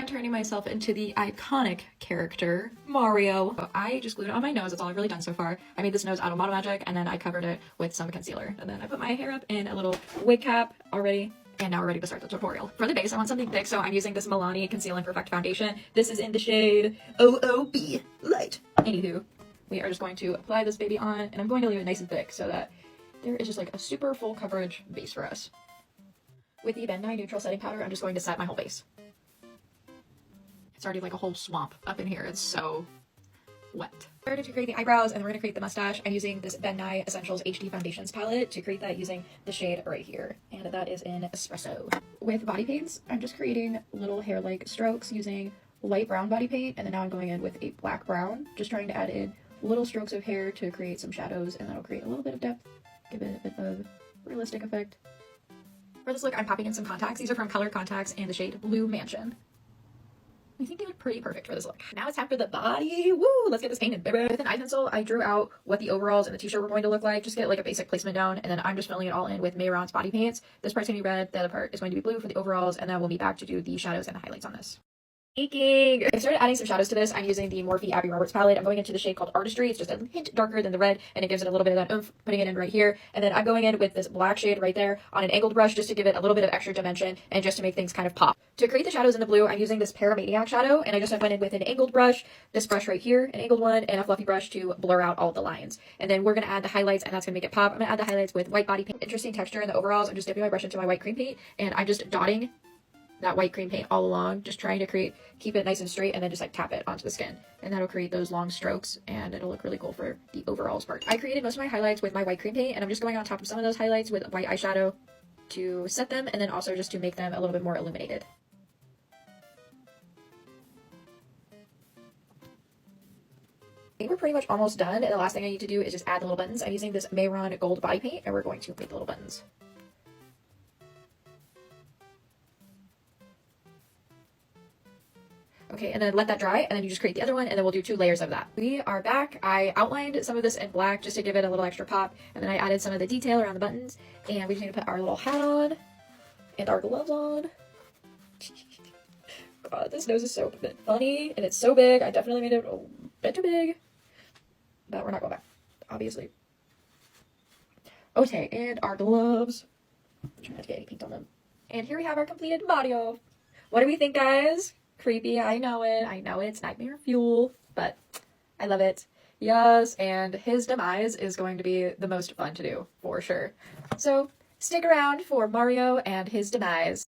I'm turning myself into the iconic character, Mario. I just glued it on my nose. That's all I've really done so far. I made this nose out of Model Magic, and then I covered it with some concealer. And then I put my hair up in a little wig cap already. And now we're ready to start the tutorial. For the base, I want something thick, so I'm using this Milani Conceal and Perfect Foundation. This is in the shade OOB Light. Anywho, we are just going to apply this baby on, and I'm going to leave it nice and thick so that there is just like a super full coverage base for us. With the Ben Nye Neutral Setting Powder, I'm just going to set my whole base. It's already like a whole swamp up in here. It's so wet. Started to create the eyebrows, and then we're going to create the mustache. I'm using this Ben Nye Essentials HD Foundations palette to create that using the shade right here. And that is in Espresso. With body paints, I'm just creating little hair-like strokes using light brown body paint, and then now I'm going in with a black brown, just trying to add in little strokes of hair to create some shadows, and that'll create a little bit of depth, give it a bit of realistic effect. For this look, I'm popping in some contacts. These are from Color Contacts in the shade Blue Mansion. I think they look pretty perfect for this look. Now it's time for the body. Woo! Let's get this painted, baby. With an eye pencil, I drew out what the overalls and the t-shirt were going to look like. Just get like a basic placement down, and then I'm just filling it all in with Mayron's body paints. This part's going to be red, the other part is going to be blue for the overalls, and then we'll be back to do the shadows and the highlights on this. Baking! I started adding some shadows to this. I'm using the Morphe Abby Roberts palette. I'm going into the shade called Artistry. It's just a hint darker than the red, and it gives it a little bit of that oomph, putting it in right here. And then I'm going in with this black shade right there on an angled brush just to give it a little bit of extra dimension and just to make things kind of pop. To create the shadows in the blue, I'm using this Paramaniac shadow, and I just went in with an angled brush, this brush right here, an angled one, and a fluffy brush to blur out all the lines. And then we're going to add the highlights, and that's going to make it pop. I'm going to add the highlights with white body paint. Interesting texture in the overalls. I'm just dipping my brush into my white cream paint, and I'm just dotting that white cream paint all along, just trying to keep it nice and straight, and then just like tap it onto the skin, and that'll create those long strokes, and it'll look really cool for the overalls part. I created most of my highlights with my white cream paint, and I'm just going on top of some of those highlights with white eyeshadow to set them, and then also just to make them a little bit more illuminated. I think we're pretty much almost done, and the last thing I need to do is just add the little buttons. I'm using this Mayron gold body paint, and we're going to make the little buttons. Okay, and then let that dry, and then you just create the other one, and then we'll do 2 layers of that. We are back. I outlined some of this in black just to give it a little extra pop, and then I added some of the detail around the buttons, and we just need to put our little hat on and our gloves on. God, this nose is so funny, and it's so big. I definitely made it a bit too big, but we're not going back, obviously. Okay, and our gloves. Try not to get any paint on them. And here we have our completed Mario. What do we think, guys? Creepy, I know it. I know it's nightmare fuel, but I love it. Yes, and his demise is going to be the most fun to do, for sure. So stick around for Mario and his demise.